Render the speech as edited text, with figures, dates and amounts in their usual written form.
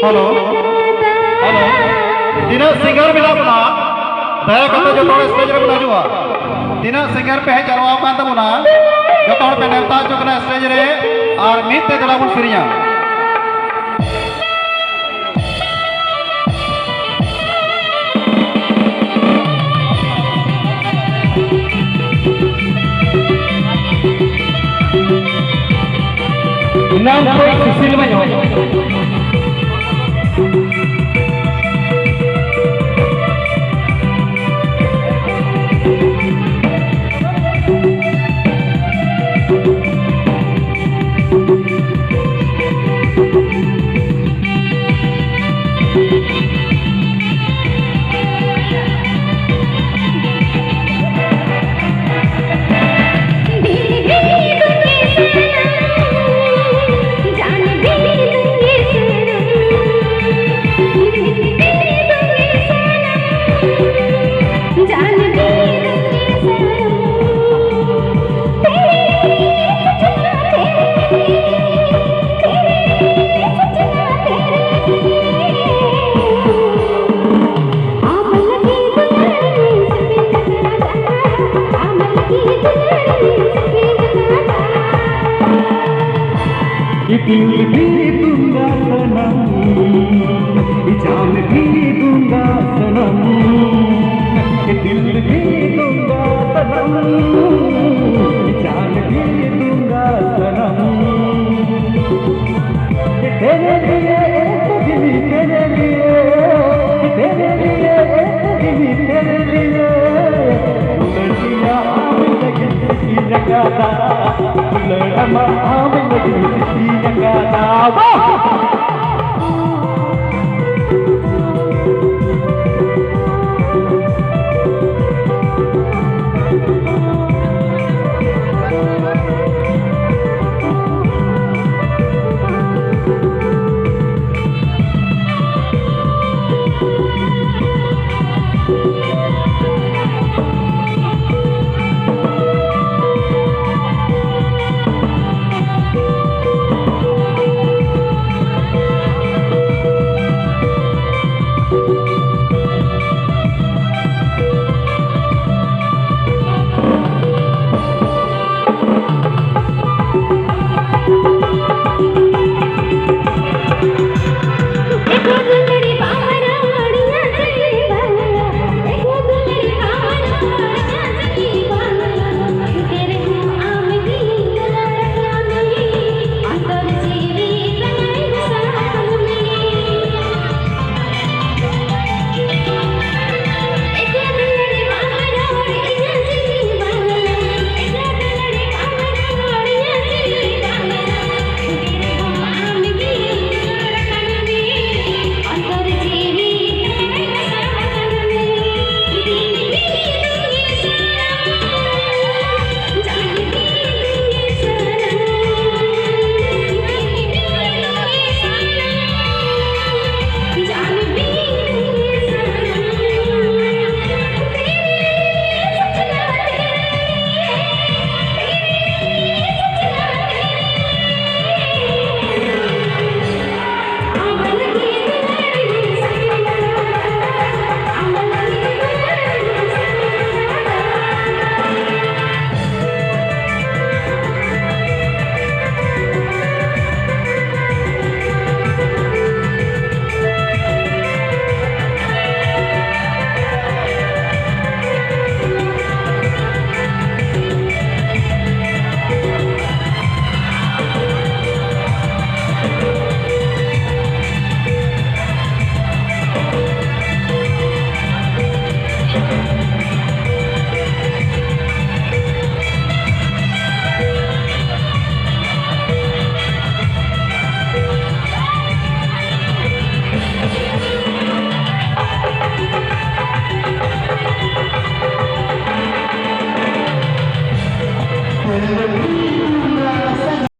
hello hello तीना singer मिला बना दया करते जो थोड़े स्टेज रे बना जुआ तीना सिंगर पे है चलवा पान तबुना जो तोड़ पे नेता चुकना स्टेज रे और मीत ते जला बुन सिरिया नाम कोई किसिल में हो दिल भी दूंगा सनम जान भी दूंगा सनम दिल भी दूंगा सनम जान भी दूंगा सनम तेरे लिए एक दिल तेरे लिए तेरे लिए एक दिल तेरे लिए लड़कियां आने लगी की जगह लड़मा आने लगी की जगह